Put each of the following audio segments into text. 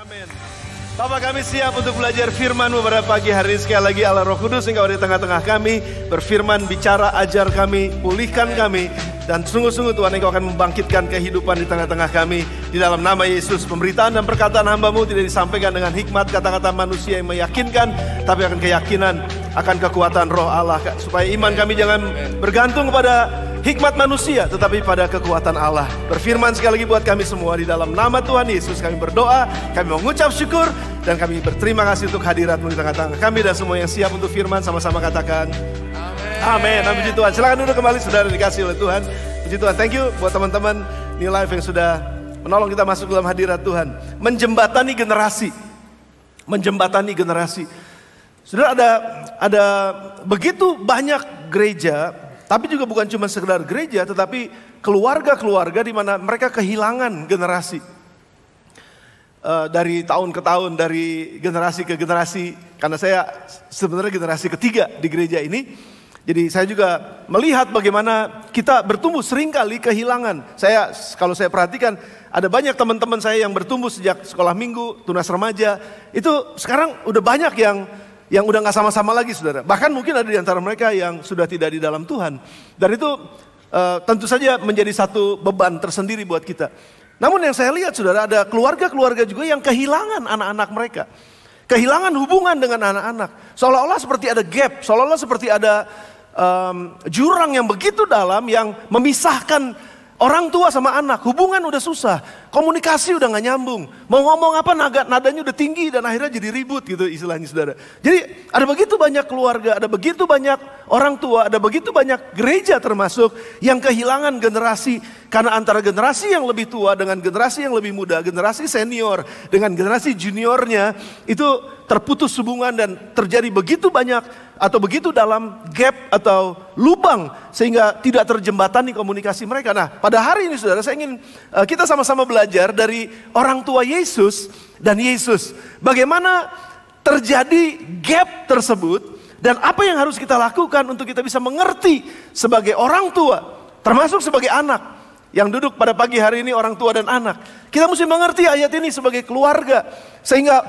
Amin. Bapak, kami siap untuk belajar firman-Mu pada pagi hari ini. Sekali lagi Allah Roh Kudus, Engkau di tengah-tengah kami, berfirman, bicara, ajar kami, pulihkan kami. Dan sungguh-sungguh Tuhan, Engkau akan membangkitkan kehidupan di tengah-tengah kami. Di dalam nama Yesus, pemberitaan dan perkataan hamba-Mu tidak disampaikan dengan hikmat kata-kata manusia yang meyakinkan, tapi akan keyakinan, akan kekuatan roh Allah. Supaya iman kami jangan bergantung kepada hikmat manusia, tetapi pada kekuatan Allah. Berfirman sekali lagi buat kami semua, di dalam nama Tuhan Yesus kami berdoa, kami mengucap syukur, dan kami berterima kasih untuk hadirat-Mu di tengah-tengah kami. Dan semua yang siap untuk firman sama-sama katakan amin. Amin. Puji Tuhan. Silakan duduk kembali, saudara dikasih oleh Tuhan. Puji Tuhan. Thank you buat teman-teman New Life yang sudah menolong kita masuk dalam hadirat Tuhan. Menjembatani generasi. Menjembatani generasi. Saudara, ada begitu banyak gereja, tapi juga bukan cuma sekedar gereja, tetapi keluarga-keluarga di mana mereka kehilangan generasi. Dari tahun ke tahun, dari generasi ke generasi. Karena saya sebenarnya generasi ketiga di gereja ini. Jadi saya juga melihat bagaimana kita bertumbuh, seringkali kehilangan. Kalau saya perhatikan, ada banyak teman-teman saya yang bertumbuh sejak sekolah minggu, tunas remaja. Itu sekarang udah banyak yang udah gak sama-sama lagi, saudara. Bahkan mungkin ada di antara mereka yang sudah tidak di dalam Tuhan. Dan itu tentu saja menjadi satu beban tersendiri buat kita. Namun yang saya lihat, saudara, ada keluarga-keluarga juga yang kehilangan anak-anak mereka. Kehilangan hubungan dengan anak-anak. Seolah-olah seperti ada gap, seolah-olah seperti ada jurang yang begitu dalam yang memisahkan orang tua sama anak. Hubungan udah susah, komunikasi udah gak nyambung. Mau ngomong apa nadanya udah tinggi dan akhirnya jadi ribut gitu istilahnya, saudara. Jadi ada begitu banyak keluarga, ada begitu banyak orang tua, ada begitu banyak gereja termasuk yang kehilangan generasi. Karena antara generasi yang lebih tua dengan generasi yang lebih muda, generasi senior dengan generasi juniornya itu terputus hubungan dan terjadi begitu banyak atau begitu dalam gap atau lubang sehingga tidak terjembatani komunikasi mereka. Nah, pada hari ini, saudara, saya ingin kita sama-sama belajar dari orang tua Yesus dan Yesus. Bagaimana terjadi gap tersebut dan apa yang harus kita lakukan untuk kita bisa mengerti sebagai orang tua, termasuk sebagai anak. Yang duduk pada pagi hari ini orang tua dan anak. Kita mesti mengerti ayat ini sebagai keluarga. Sehingga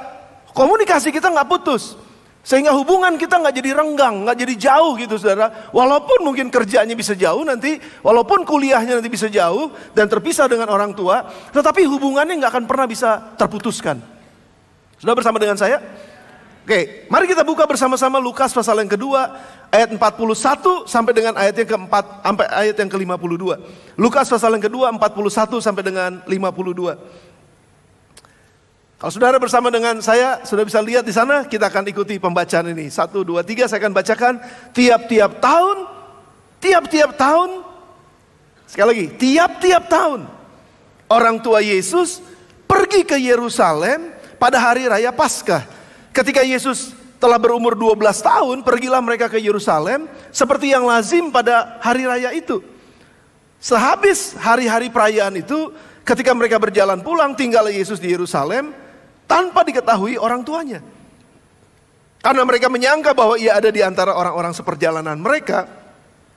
komunikasi kita gak putus. Sehingga hubungan kita gak jadi renggang, gak jadi jauh gitu, saudara. Walaupun mungkin kerjanya bisa jauh nanti, walaupun kuliahnya nanti bisa jauh dan terpisah dengan orang tua, tetapi hubungannya gak akan pernah bisa terputuskan. Sudah bersama dengan saya? Oke, mari kita buka bersama-sama Lukas pasal yang kedua, ayat 41 sampai dengan ayat yang keempat, sampai ayat yang ke-52. Lukas pasal yang kedua, 41 sampai dengan 52. Kalau saudara bersama dengan saya, sudah bisa lihat di sana, kita akan ikuti pembacaan ini. 1, 2, 3, saya akan bacakan. Tiap-tiap tahun, sekali lagi, tiap-tiap tahun, orang tua Yesus pergi ke Yerusalem pada hari raya Paskah. Ketika Yesus telah berumur 12 tahun, pergilah mereka ke Yerusalem seperti yang lazim pada hari raya itu. Sehabis hari-hari perayaan itu, ketika mereka berjalan pulang, tinggallah Yesus di Yerusalem tanpa diketahui orang tuanya. Karena mereka menyangka bahwa ia ada di antara orang-orang seperjalanan mereka,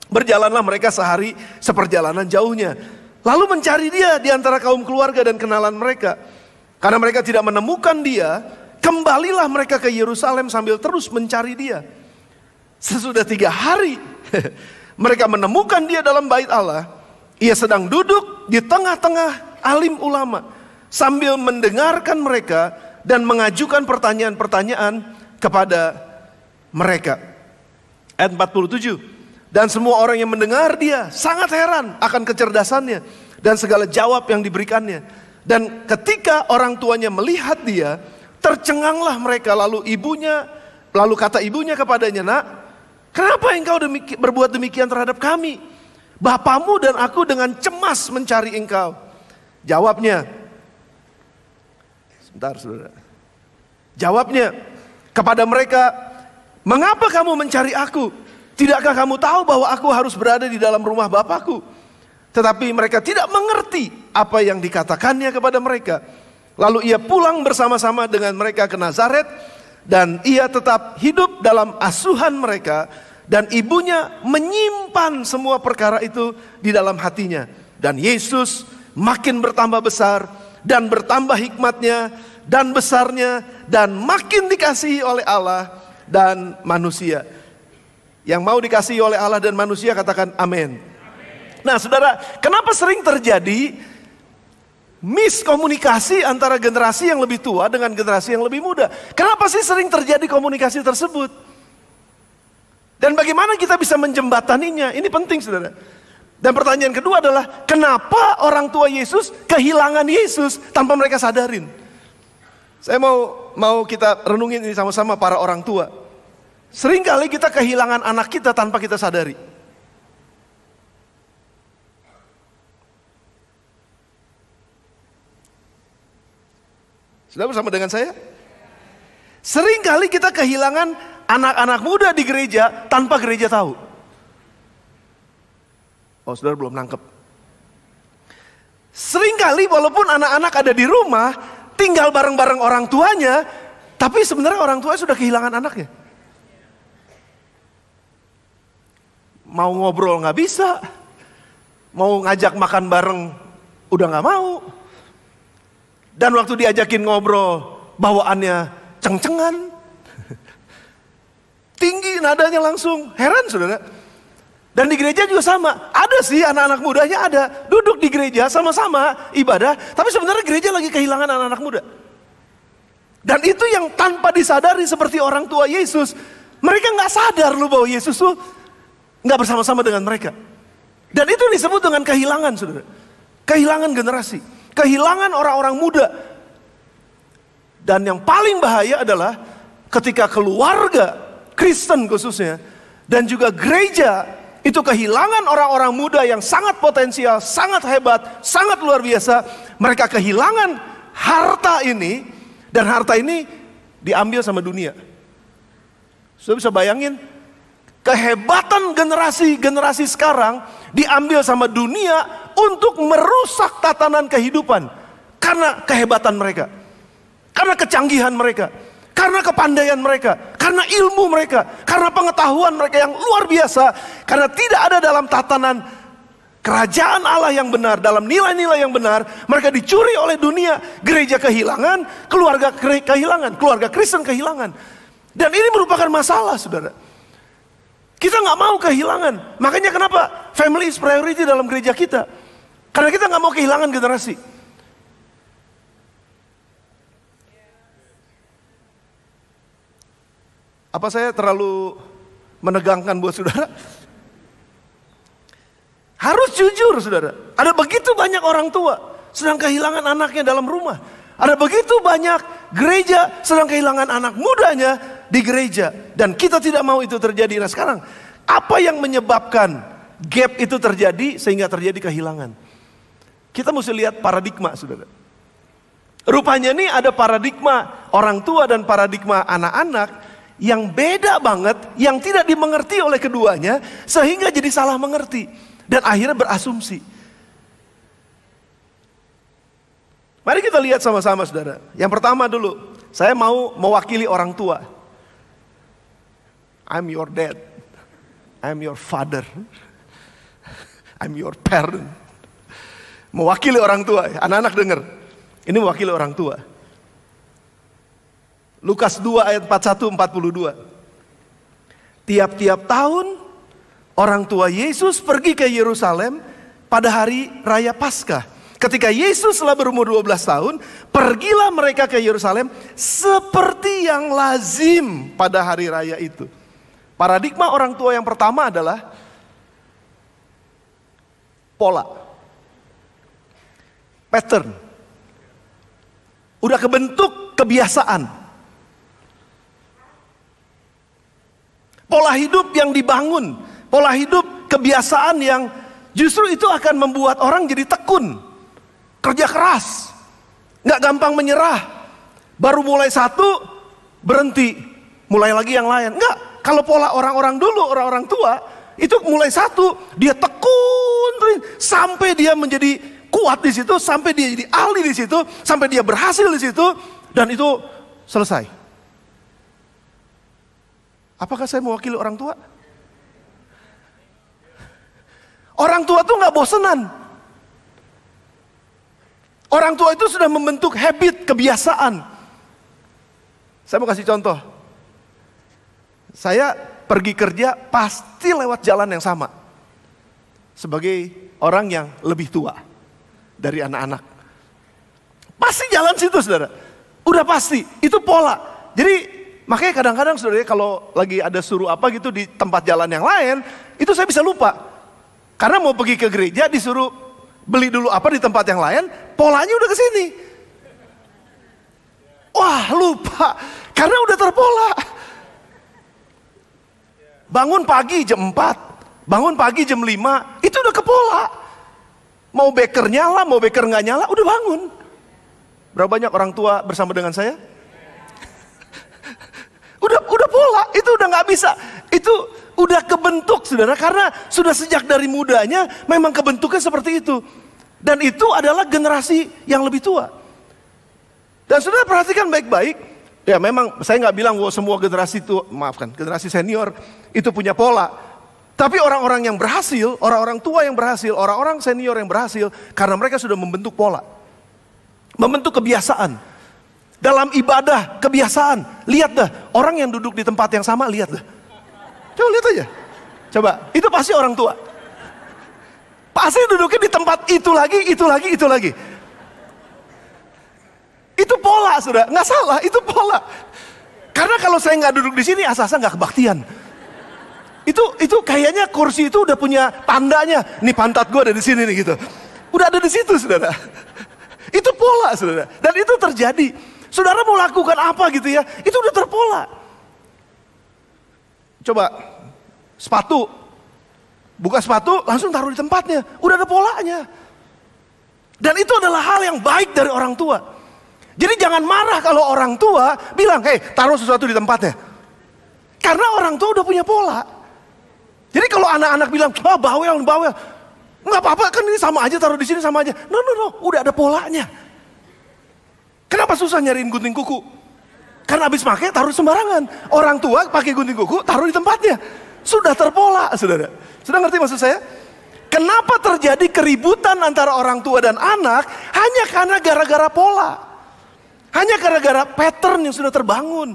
berjalanlah mereka sehari seperjalanan jauhnya. Lalu mencari dia di antara kaum keluarga dan kenalan mereka. Karena mereka tidak menemukan dia, kembalilah mereka ke Yerusalem sambil terus mencari dia. Sesudah 3 hari, mereka menemukan dia dalam bait Allah. Ia sedang duduk di tengah-tengah alim ulama, sambil mendengarkan mereka dan mengajukan pertanyaan-pertanyaan kepada mereka. Ayat 47. Dan semua orang yang mendengar dia sangat heran akan kecerdasannya dan segala jawab yang diberikannya. Dan ketika orang tuanya melihat dia, tercenganglah mereka. Lalu kata ibunya kepadanya, "Nak, kenapa engkau berbuat demikian terhadap kami? Bapamu dan aku dengan cemas mencari engkau." Jawabnya, sebentar, saudara. Jawabnya kepada mereka, "Mengapa kamu mencari aku? Tidakkah kamu tahu bahwa aku harus berada di dalam rumah Bapakku?" Tetapi mereka tidak mengerti apa yang dikatakannya kepada mereka. Lalu ia pulang bersama-sama dengan mereka ke Nazaret, dan ia tetap hidup dalam asuhan mereka, dan ibunya menyimpan semua perkara itu di dalam hatinya. Dan Yesus makin bertambah besar dan bertambah hikmatnya dan besarnya dan makin dikasihi oleh Allah dan manusia. Yang mau dikasihi oleh Allah dan manusia katakan amin. Nah saudara, kenapa sering terjadi miskomunikasi antara generasi yang lebih tua dengan generasi yang lebih muda? Kenapa sih sering terjadi komunikasi tersebut? Dan bagaimana kita bisa menjembataninya? Ini penting saudara. Dan pertanyaan kedua adalah, kenapa orang tua Yesus kehilangan Yesus tanpa mereka sadarin? Saya mau kita renungin ini sama-sama para orang tua. Seringkali kita kehilangan anak kita tanpa kita sadari. Sudah bersama dengan saya? Seringkali kita kehilangan anak-anak muda di gereja tanpa gereja tahu. Oh, saudara belum nangkep. Seringkali walaupun anak-anak ada di rumah, tinggal bareng-bareng orang tuanya, tapi sebenarnya orang tuanya sudah kehilangan anaknya. Mau ngobrol nggak bisa, mau ngajak makan bareng udah nggak mau. Dan waktu diajakin ngobrol, bawaannya ceng-cengan, tinggi nadanya langsung, heran saudara. Dan di gereja juga sama, ada sih anak-anak mudanya ada, duduk di gereja sama-sama ibadah, tapi sebenarnya gereja lagi kehilangan anak-anak muda. Dan itu yang tanpa disadari seperti orang tua Yesus, mereka nggak sadar loh bahwa Yesus tuh nggak bersama-sama dengan mereka. Dan itu disebut dengan kehilangan saudara, kehilangan generasi, kehilangan orang-orang muda. Dan yang paling bahaya adalah ketika keluarga Kristen khususnya dan juga gereja itu kehilangan orang-orang muda yang sangat potensial, sangat hebat, sangat luar biasa. Mereka kehilangan harta ini, dan harta ini diambil sama dunia. Sudah bisa bayangin, kehebatan generasi sekarang diambil sama dunia untuk merusak tatanan kehidupan. Karena kehebatan mereka, karena kecanggihan mereka, karena kepandaian mereka, karena ilmu mereka, karena pengetahuan mereka yang luar biasa, karena tidak ada dalam tatanan kerajaan Allah yang benar, dalam nilai-nilai yang benar, mereka dicuri oleh dunia. Gereja kehilangan, keluarga kehilangan, keluarga Kristen kehilangan. Dan ini merupakan masalah saudara. Kita nggak mau kehilangan. Makanya kenapa family is priority dalam gereja kita? Karena kita nggak mau kehilangan generasi. Apa saya terlalu menegangkan buat saudara? Harus jujur saudara. Ada begitu banyak orang tua sedang kehilangan anaknya dalam rumah. Ada begitu banyak gereja sedang kehilangan anak mudanya di gereja. Dan kita tidak mau itu terjadi. Nah sekarang, apa yang menyebabkan gap itu terjadi sehingga terjadi kehilangan? Kita mesti lihat paradigma saudara. Rupanya nih ada paradigma orang tua dan paradigma anak-anak yang beda banget, yang tidak dimengerti oleh keduanya, sehingga jadi salah mengerti, dan akhirnya berasumsi. Mari kita lihat sama-sama saudara. Yang pertama dulu, saya mau mewakili orang tua. I'm your dad, I'm your father, I'm your parent. Mewakili orang tua, anak-anak dengar. Ini mewakili orang tua. Lukas 2 ayat 41-42. Tiap-tiap tahun orang tua Yesus pergi ke Yerusalem pada hari raya Paskah. Ketika Yesus telah berumur 12 tahun, pergilah mereka ke Yerusalem seperti yang lazim pada hari raya itu. Paradigma orang tua yang pertama adalah pola, pattern. Udah kebentuk kebiasaan. Pola hidup yang dibangun, pola hidup kebiasaan yang justru itu akan membuat orang jadi tekun, kerja keras, nggak gampang menyerah. Baru mulai satu, berhenti, mulai lagi yang lain. Nggak, kalau pola orang-orang dulu, orang-orang tua, itu mulai satu, dia tekun, sampai dia menjadi kuat di situ, sampai dia jadi ahli di situ, sampai dia berhasil di situ, dan itu selesai. Apakah saya mewakili orang tua? Orang tua tuh nggak bosenan. Orang tua itu sudah membentuk habit, kebiasaan. Saya mau kasih contoh. Saya pergi kerja pasti lewat jalan yang sama. Sebagai orang yang lebih tua dari anak-anak. Pasti jalan situ, saudara. Udah pasti, itu pola. Jadi makanya kadang-kadang saudara kalau lagi ada suruh apa gitu di tempat jalan yang lain, itu saya bisa lupa. Karena mau pergi ke gereja disuruh beli dulu apa di tempat yang lain, polanya udah ke sini. Wah, lupa. Karena udah terpola. Bangun pagi jam 4, bangun pagi jam 5, itu udah ke pola. Mau beker nyala, mau beker nggak nyala, udah bangun. Berapa banyak orang tua bersama dengan saya? Udah pola, itu udah nggak bisa. Itu udah kebentuk, saudara, karena sudah sejak dari mudanya memang kebentuknya seperti itu. Dan itu adalah generasi yang lebih tua. Dan saudara perhatikan baik-baik, ya memang saya nggak bilang bahwa semua generasi itu, maafkan, generasi senior itu punya pola. Tapi orang-orang yang berhasil, orang-orang tua yang berhasil, orang-orang senior yang berhasil, karena mereka sudah membentuk pola. Membentuk kebiasaan. Dalam ibadah, kebiasaan. Lihat dah, orang yang duduk di tempat yang sama, lihat dah. Coba lihat aja. Coba, itu pasti orang tua. Pasti duduknya di tempat itu lagi, itu lagi, itu lagi. Itu pola, saudara. Nggak salah, itu pola. Karena kalau saya nggak duduk di sini, asal-asal nggak kebaktian. Itu kayaknya kursi itu udah punya tandanya. Nih pantat gue ada di sini nih gitu. Udah ada di situ, saudara. Itu pola, saudara. Dan itu terjadi. Saudara mau lakukan apa gitu ya, itu udah terpola. Coba, sepatu. Buka sepatu, langsung taruh di tempatnya. Udah ada polanya. Dan itu adalah hal yang baik dari orang tua. Jadi jangan marah kalau orang tua bilang, hey, taruh sesuatu di tempatnya. Karena orang tua udah punya pola. Jadi kalau anak-anak bilang, oh bawel. Nggak apa-apa, kan ini sama aja, taruh di sini sama aja. No, udah ada polanya. Kenapa susah nyariin gunting kuku? Karena habis pakai taruh sembarangan. Orang tua pakai gunting kuku, taruh di tempatnya. Sudah terpola, saudara. Sudah ngerti maksud saya? Kenapa terjadi keributan antara orang tua dan anak? Hanya karena gara-gara pola. Hanya gara-gara pattern yang sudah terbangun.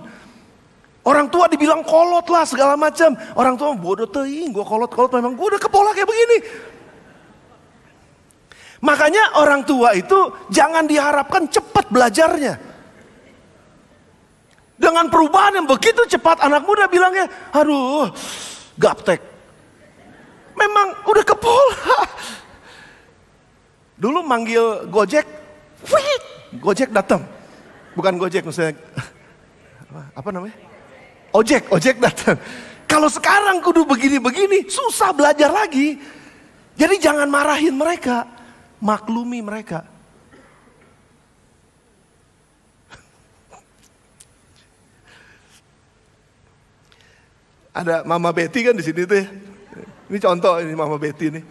Orang tua dibilang kolot lah segala macam. Orang tua bodoh teuing, gue kolot memang gue udah kepola kayak begini. Makanya orang tua itu jangan diharapkan cepat belajarnya. Dengan perubahan yang begitu cepat, anak muda bilangnya, aduh, gaptek. Memang udah kepola. Dulu manggil Gojek, wih, Gojek datang. Bukan Gojek, maksudnya apa namanya? Ojek datang. Kalau sekarang kudu begini-begini, susah belajar lagi. Jadi jangan marahin mereka, maklumi mereka. Ada Mama Betty kan di sini tuh ya. Ini contoh ini Mama Betty nih.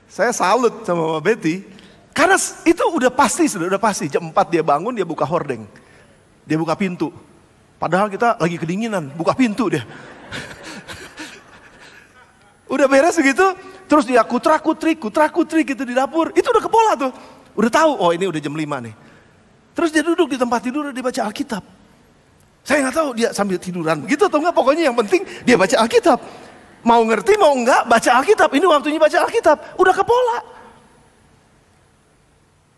Saya salut sama Mama Betty. Karena itu udah pasti, sudah pasti. Jam 4 dia bangun, dia buka hordeng. Dia buka pintu. Padahal kita lagi kedinginan, buka pintu dia. Udah beres begitu, terus dia kutra-kutri gitu di dapur. Itu udah kepola tuh. Udah tahu, oh ini udah jam 5 nih. Terus dia duduk di tempat tidur, dia baca Alkitab. Saya nggak tahu dia sambil tiduran begitu atau enggak, pokoknya yang penting dia baca Alkitab. Mau ngerti mau enggak, baca Alkitab. Ini waktunya baca Alkitab. Udah kepola.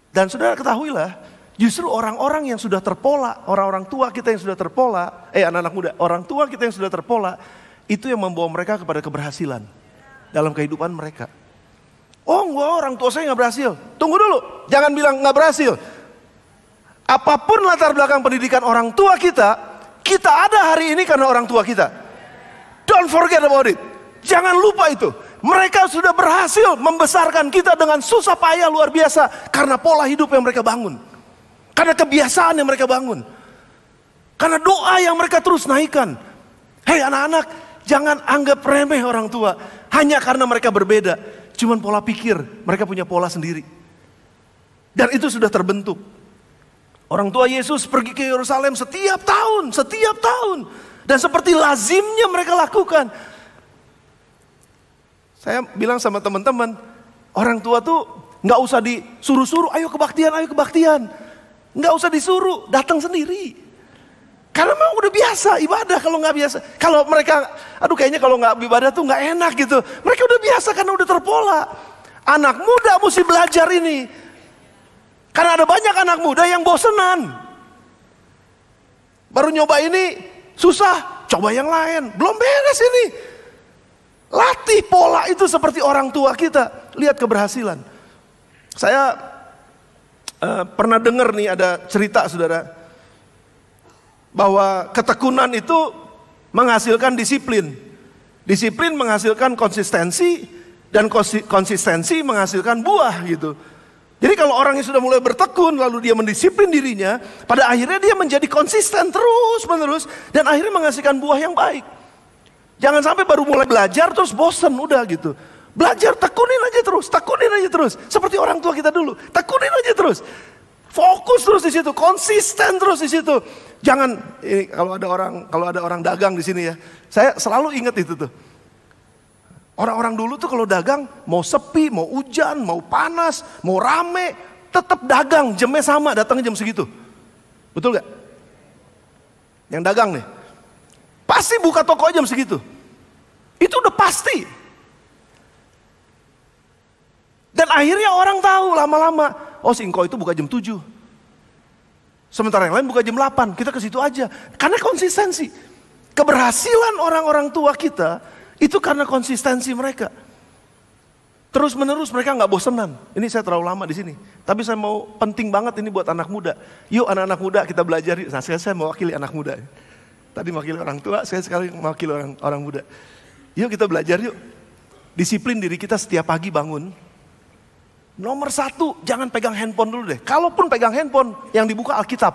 Dan saudara ketahuilah, justru orang-orang yang sudah terpola, orang-orang tua kita yang sudah terpola, anak-anak muda, orang tua kita yang sudah terpola, itu yang membawa mereka kepada keberhasilan dalam kehidupan mereka. Oh enggak, orang tua saya nggak berhasil. Tunggu dulu, jangan bilang nggak berhasil. Apapun latar belakang pendidikan orang tua kita ada hari ini karena orang tua kita. Don't forget about it. Jangan lupa itu. Mereka sudah berhasil membesarkan kita dengan susah payah luar biasa. Karena pola hidup yang mereka bangun. Karena kebiasaan yang mereka bangun. Karena doa yang mereka terus naikkan. Hei anak-anak, jangan anggap remeh orang tua. Hanya karena mereka berbeda. Cuman pola pikir, mereka punya pola sendiri. Dan itu sudah terbentuk. Orang tua Yesus pergi ke Yerusalem setiap tahun. Dan seperti lazimnya mereka lakukan. Saya bilang sama teman-teman, orang tua tuh nggak usah disuruh-suruh, ayo kebaktian. Nggak usah disuruh, datang sendiri. Karena memang udah biasa ibadah. Kalau nggak biasa, kalau mereka, aduh kayaknya kalau nggak ibadah tuh nggak enak gitu. Mereka udah biasa karena udah terpola. Anak muda mesti belajar ini. Karena ada banyak anak muda yang bosenan. Baru nyoba ini susah, coba yang lain. Belum beres ini. Latih pola itu seperti orang tua kita. Lihat keberhasilan. Saya pernah dengar nih ada cerita saudara. Bahwa ketekunan itu menghasilkan disiplin. Disiplin menghasilkan konsistensi. Dan konsistensi menghasilkan buah gitu. Jadi kalau orang yang sudah mulai bertekun lalu dia mendisiplin dirinya. Pada akhirnya dia menjadi konsisten terus menerus. Dan akhirnya menghasilkan buah yang baik. Jangan sampai baru mulai belajar terus bosen udah gitu. Belajar tekunin aja terus. Seperti orang tua kita dulu. Tekunin aja terus. Fokus terus di situ, konsisten terus di situ. Jangan ini kalau ada orang dagang di sini ya. Saya selalu ingat itu tuh. Orang-orang dulu tuh kalau dagang mau sepi, mau hujan, mau panas, mau rame, tetap dagang, jamnya sama, datangnya jam segitu. Betul gak? Yang dagang nih. Pasti buka toko jam segitu. Itu udah pasti. Dan akhirnya orang tahu lama-lama, oh si Engkau itu buka jam 7. Sementara yang lain buka jam 8, kita ke situ aja. Karena konsistensi. Keberhasilan orang-orang tua kita, itu karena konsistensi mereka. Terus menerus mereka gak bosenan. Ini saya terlalu lama di sini. Tapi saya mau penting banget ini buat anak muda. Yuk anak-anak muda kita belajar. Nah saya mewakili anak muda. Tadi mewakili orang tua, saya sekarang mewakili orang muda. Yuk kita belajar yuk. Disiplin diri kita setiap pagi bangun. Nomor 1, jangan pegang handphone dulu deh. Kalaupun pegang handphone, yang dibuka Alkitab.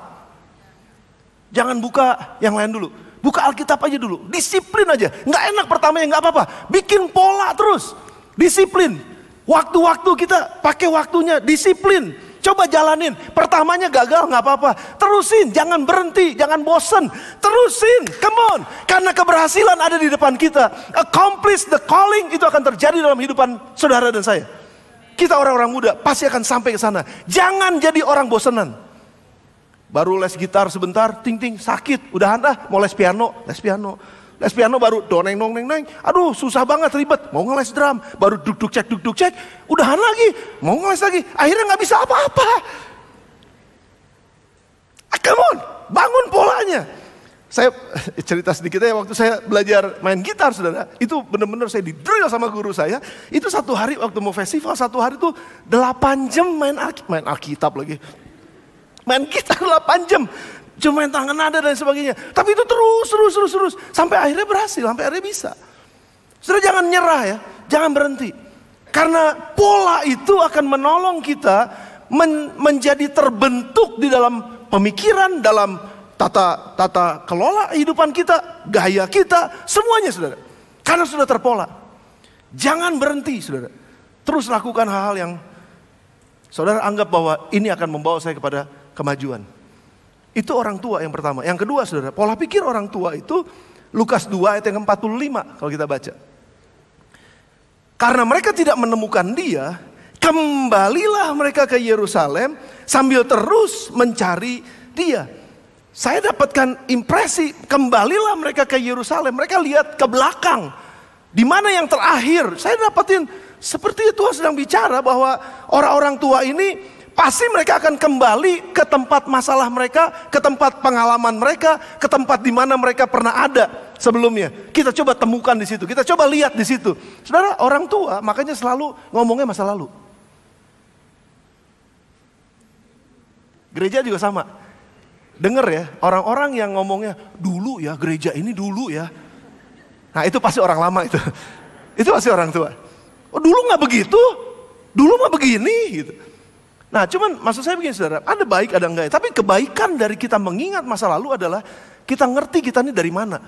Jangan buka yang lain dulu. Buka Alkitab aja dulu. Disiplin aja. Nggak enak pertamanya, nggak apa-apa. Bikin pola terus. Disiplin. Waktu-waktu kita pakai waktunya. Disiplin. Coba jalanin. Pertamanya gagal, nggak apa-apa. Terusin, jangan berhenti, jangan bosen. Terusin, come on. Karena keberhasilan ada di depan kita. Accomplish the calling, itu akan terjadi dalam kehidupan saudara dan saya. Kita orang-orang muda pasti akan sampai ke sana. Jangan jadi orang bosenan. Baru les gitar sebentar, ting-ting, sakit. Udahan mau les piano. Les piano baru doneng. Aduh susah banget, ribet. Mau ngeles drum, baru duk-duk cek. Udahan lagi, mau ngeles lagi. Akhirnya gak bisa apa-apa. Come on, bangun polanya. Saya cerita sedikit ya, waktu saya belajar main gitar saudara, itu benar-benar saya didrill sama guru saya. Itu satu hari waktu mau festival, satu hari itu 8 jam main Alkitab lagi. Main gitar 8 jam, cuma main tangan nada dan sebagainya. Tapi itu terus, sampai akhirnya berhasil, sampai akhirnya bisa. Saudara jangan nyerah ya, jangan berhenti. Karena pola itu akan menolong kita menjadi terbentuk di dalam pemikiran, dalam tata kelola kehidupan kita, gaya kita, semuanya saudara. Karena sudah terpola. Jangan berhenti saudara. Terus lakukan hal-hal yang saudara anggap bahwa ini akan membawa saya kepada kemajuan. Itu orang tua yang pertama. Yang kedua saudara, pola pikir orang tua itu Lukas 2 ayat yang 45 kalau kita baca. Karena mereka tidak menemukan dia, kembalilah mereka ke Yerusalem sambil terus mencari dia. Saya dapatkan impresi, kembalilah mereka ke Yerusalem. Mereka lihat ke belakang. Di mana yang terakhir? Saya dapatin seperti Tuhan sedang bicara bahwa orang-orang tua ini pasti mereka akan kembali ke tempat masalah mereka, ke tempat pengalaman mereka, ke tempat di mana mereka pernah ada sebelumnya. Kita coba temukan di situ, kita coba lihat di situ. Saudara, orang tua makanya selalu ngomongnya masa lalu. Gereja juga sama. Dengar ya, orang-orang yang ngomongnya dulu ya, gereja ini dulu ya. Nah itu pasti orang lama itu. Itu pasti orang tua. Oh dulu gak begitu, dulu mah begini gitu. Nah cuman maksud saya begini saudara, ada baik ada enggak. Tapi kebaikan dari kita mengingat masa lalu adalah kita ngerti kita ini dari mana.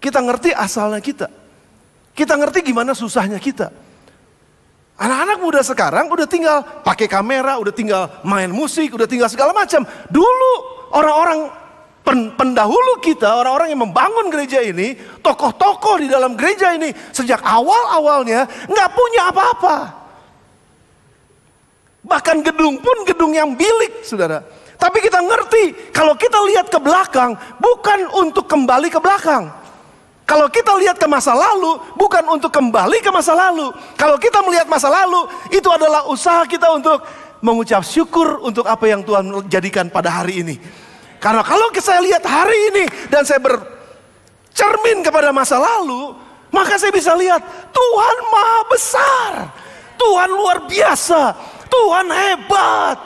Kita ngerti asalnya kita. Kita ngerti gimana susahnya kita. Anak-anak muda sekarang udah tinggal pakai kamera, udah tinggal main musik, udah tinggal segala macam. Dulu orang-orang pendahulu kita, orang-orang yang membangun gereja ini, tokoh-tokoh di dalam gereja ini sejak awal-awalnya nggak punya apa-apa. Bahkan gedung pun gedung yang bilik, saudara. Tapi kita ngerti, kalau kita lihat ke belakang, bukan untuk kembali ke belakang. Kalau kita lihat ke masa lalu, bukan untuk kembali ke masa lalu. Kalau kita melihat masa lalu, itu adalah usaha kita untuk mengucap syukur untuk apa yang Tuhan jadikan pada hari ini. Karena kalau saya lihat hari ini, dan saya bercermin kepada masa lalu, maka saya bisa lihat, Tuhan maha besar. Tuhan luar biasa. Tuhan hebat.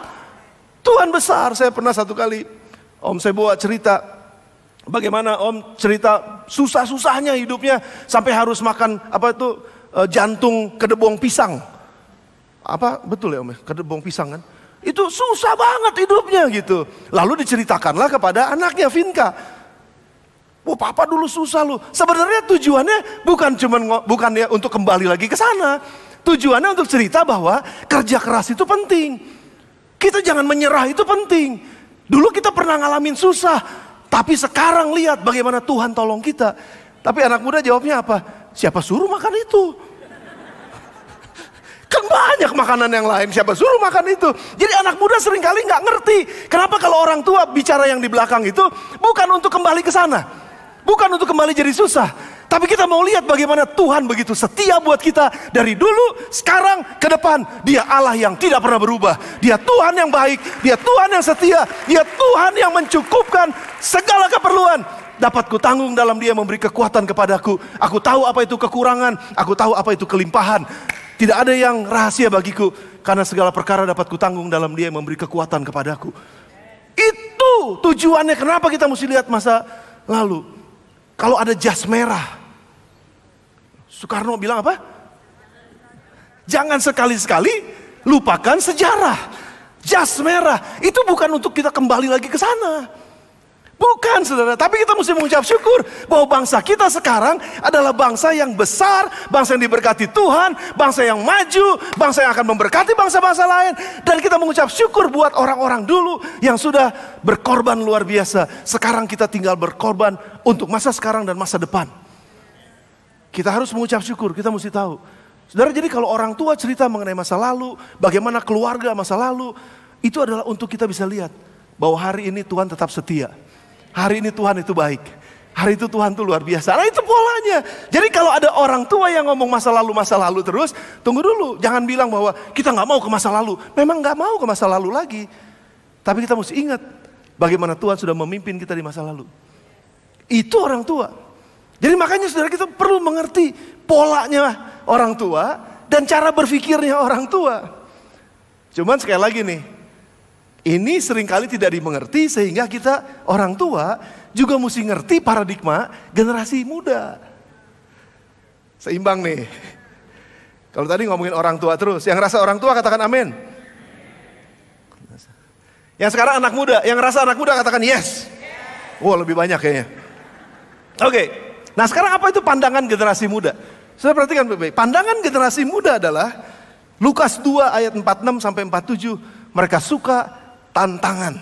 Tuhan besar. Saya pernah satu kali, Om saya bawa cerita, bagaimana Om cerita susah-susahnya hidupnya, sampai harus makan jantung kedebong pisang. Apa betul ya Om? Kedebong pisang kan? Itu susah banget hidupnya gitu. Lalu diceritakanlah kepada anaknya Vinka. Oh papa dulu susah lu. Sebenarnya tujuannya bukan ya untuk kembali lagi ke sana. Tujuannya untuk cerita bahwa kerja keras itu penting. Kita jangan menyerah, itu penting. Dulu kita pernah ngalamin susah, tapi sekarang lihat bagaimana Tuhan tolong kita. Tapi anak muda jawabnya apa? Siapa suruh makan itu? Kan banyak makanan yang lain, siapa suruh makan itu? Jadi anak muda seringkali nggak ngerti. Kenapa kalau orang tua bicara yang di belakang itu bukan untuk kembali ke sana. Bukan untuk kembali jadi susah. Tapi kita mau lihat bagaimana Tuhan begitu setia buat kita dari dulu, sekarang, ke depan. Dia Allah yang tidak pernah berubah. Dia Tuhan yang baik, Dia Tuhan yang setia, Dia Tuhan yang mencukupkan segala keperluan. Dapat ku tanggung dalam Dia memberi kekuatan kepadaku. Aku tahu apa itu kekurangan, aku tahu apa itu kelimpahan. Tidak ada yang rahasia bagiku, karena segala perkara dapat ku tanggung dalam Dia memberi kekuatan kepadaku. Itu tujuannya kenapa kita mesti lihat masa lalu. Kalau ada jas merah, Soekarno bilang apa? Jangan sekali-sekali lupakan sejarah. Jas merah itu bukan untuk kita kembali lagi ke sana. Bukan saudara, tapi kita mesti mengucap syukur bahwa bangsa kita sekarang adalah bangsa yang besar, bangsa yang diberkati Tuhan, bangsa yang maju, bangsa yang akan memberkati bangsa-bangsa lain. Dan kita mengucap syukur buat orang-orang dulu yang sudah berkorban luar biasa. Sekarang kita tinggal berkorban untuk masa sekarang dan masa depan. Kita harus mengucap syukur, kita mesti tahu. Saudara, jadi kalau orang tua cerita mengenai masa lalu, bagaimana keluarga masa lalu, itu adalah untuk kita bisa lihat bahwa hari ini Tuhan tetap setia. Hari ini Tuhan itu baik. Hari itu Tuhan itu luar biasa. Nah itu polanya. Jadi kalau ada orang tua yang ngomong masa lalu terus, tunggu dulu. Jangan bilang bahwa kita gak mau ke masa lalu. Memang gak mau ke masa lalu lagi. Tapi kita mesti ingat bagaimana Tuhan sudah memimpin kita di masa lalu. Itu orang tua. Jadi makanya saudara, kita perlu mengerti polanya orang tua dan cara berpikirnya orang tua. Cuman sekali lagi nih, ini seringkali tidak dimengerti sehingga kita orang tua juga mesti ngerti paradigma generasi muda. Seimbang nih. Kalau tadi ngomongin orang tua terus, yang rasa orang tua katakan amin. Yang sekarang anak muda, yang rasa anak muda katakan yes. Wah lebih banyak kayaknya. Oke. Nah sekarang apa itu pandangan generasi muda? Sudah perhatikan baik-baik. Pandangan generasi muda adalah Lukas 2 ayat 46 sampai 47. Mereka suka tantangan.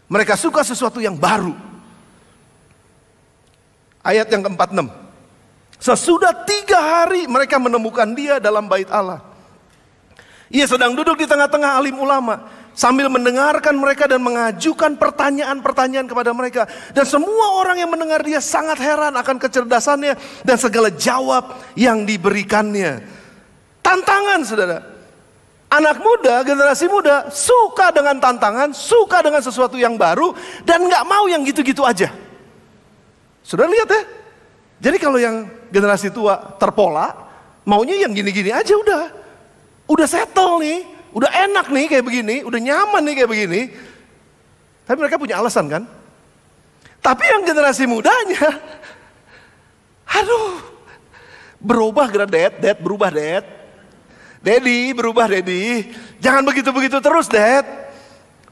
Mereka suka sesuatu yang baru. Ayat yang ke-46. Sesudah 3 hari mereka menemukan dia dalam bait Allah. Ia sedang duduk di tengah-tengah alim ulama, sambil mendengarkan mereka dan mengajukan pertanyaan-pertanyaan kepada mereka. Dan semua orang yang mendengar dia sangat heran akan kecerdasannya dan segala jawab yang diberikannya. Tantangan saudara. Anak muda, generasi muda suka dengan tantangan, suka dengan sesuatu yang baru, dan gak mau yang gitu-gitu aja. Saudara lihat ya. Jadi kalau yang generasi tua terpola, maunya yang gini-gini aja udah. Udah settle nih, udah enak nih kayak begini, udah nyaman nih kayak begini. Tapi mereka punya alasan kan? Tapi yang generasi mudanya, aduh, berubah Dad berubah Dad. Daddy berubah Daddy, jangan begitu-begitu terus Dad.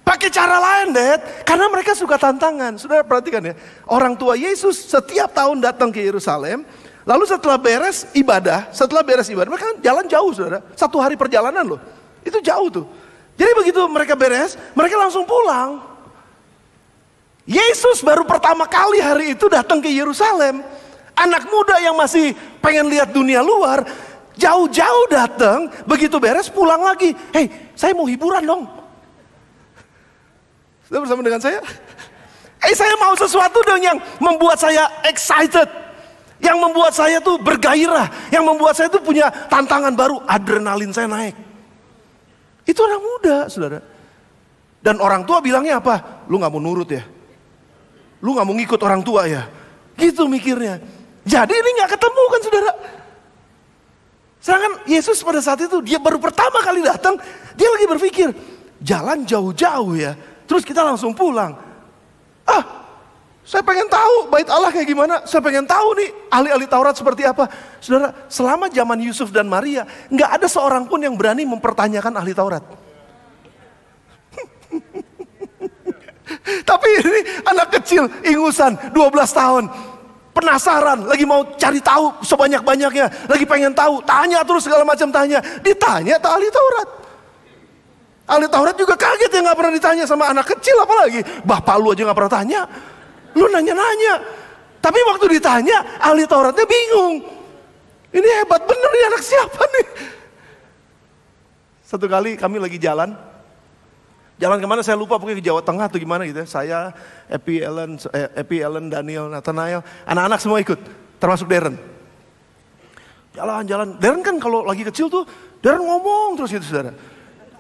Pakai cara lain Dad, karena mereka suka tantangan. Saudara perhatikan ya, orang tua Yesus setiap tahun datang ke Yerusalem. Lalu setelah beres ibadah, mereka kan jalan jauh saudara. 1 hari perjalanan loh, itu jauh tuh. Jadi begitu mereka beres, mereka langsung pulang. Yesus baru pertama kali hari itu datang ke Yerusalem. Anak muda yang masih pengen lihat dunia luar, jauh-jauh datang, begitu beres pulang lagi. Hei, saya mau hiburan dong. Sudah bersama dengan saya? Saya mau sesuatu dong yang membuat saya excited. Yang membuat saya tuh bergairah. Yang membuat saya tuh punya tantangan baru. Adrenalin saya naik. Itu anak muda, saudara. Dan orang tua bilangnya apa? Lu gak mau nurut ya? Lu gak mau ngikut orang tua ya? Gitu mikirnya. Jadi ini gak ketemu kan saudara. Sedangkan Yesus pada saat itu dia baru pertama kali datang. Dia lagi berpikir, jalan jauh-jauh ya. Terus kita langsung pulang. Saya pengen tahu bait Allah kayak gimana. Saya pengen tahu nih ahli-ahli Taurat seperti apa. Saudara, selama zaman Yusuf dan Maria, nggak ada seorang pun yang berani mempertanyakan ahli Taurat. Tapi ini anak kecil, ingusan, 12 tahun. Penasaran, lagi mau cari tahu sebanyak-banyaknya. Lagi pengen tahu, tanya terus segala macam tanya. Ditanya tak ahli Taurat. Ahli Taurat juga kaget ya, gak pernah ditanya sama anak kecil apalagi. Bapak lu aja gak pernah tanya. Lu nanya-nanya. Tapi waktu ditanya, ahli Tauratnya bingung. Ini hebat bener nih, anak siapa nih? Satu kali kami lagi jalan. Jalan kemana saya lupa, pokoknya ke Jawa Tengah atau gimana gitu ya. Saya, Epi, Ellen, Daniel, Nathanael. Anak-anak semua ikut, termasuk Darren. Jalan-jalan. Darren kan kalau lagi kecil tuh, Darren ngomong terus gitu saudara.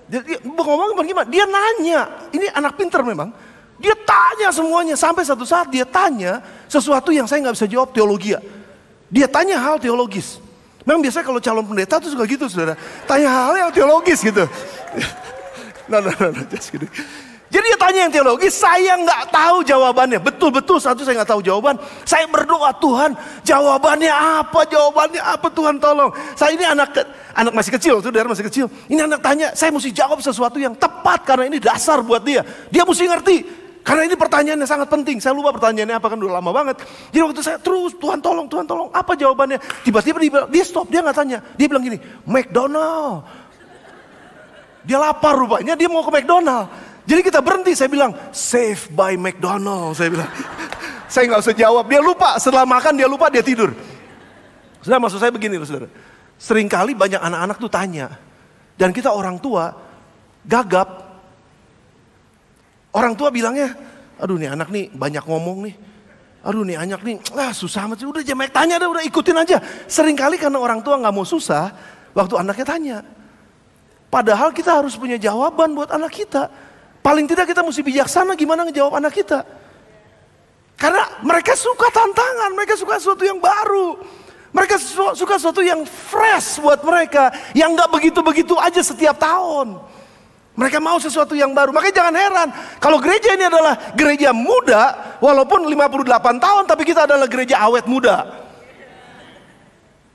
Dia ngomong gimana? Dia nanya. Ini anak pinter memang. Dia tanya semuanya. Sampai satu saat dia tanya sesuatu yang saya gak bisa jawab, teologi. Dia tanya hal teologis. Memang biasanya kalau calon pendeta tuh suka gitu saudara. Tanya hal yang teologis gitu. No, just kidding. Jadi dia tanya yang teologis, saya nggak tahu jawabannya. Betul-betul satu saya nggak tahu jawaban. Saya berdoa, Tuhan jawabannya apa Tuhan tolong. Saya ini anak masih kecil, saudara masih kecil. Ini anak tanya, saya mesti jawab sesuatu yang tepat karena ini dasar buat dia. Dia mesti ngerti. Karena ini pertanyaannya sangat penting. Saya lupa pertanyaannya apa kan udah lama banget. Jadi waktu saya terus, Tuhan tolong, apa jawabannya? Tiba-tiba dia stop, dia nggak tanya. Dia bilang gini, McDonald. Dia lapar rupanya, dia mau ke McDonald. Jadi kita berhenti, saya bilang, Save by McDonald. Saya bilang, saya nggak usah jawab. Dia lupa, setelah makan dia lupa, dia tidur. Saudara, maksud saya begini loh saudara. Seringkali banyak anak-anak tuh tanya. Dan kita orang tua, gagap. Orang tua bilangnya, aduh nih anak nih banyak ngomong nih. Aduh nih anak nih, susah amat sih. Udah jangan tanya deh, udah ikutin aja. Seringkali karena orang tua nggak mau susah, waktu anaknya tanya. Padahal kita harus punya jawaban buat anak kita. Paling tidak kita mesti bijaksana gimana ngejawab anak kita. Karena mereka suka tantangan, mereka suka sesuatu yang baru. Mereka suka sesuatu yang fresh buat mereka. Yang gak begitu-begitu aja setiap tahun. Mereka mau sesuatu yang baru. Makanya jangan heran. Kalau gereja ini adalah gereja muda, walaupun 58 tahun, tapi kita adalah gereja awet muda.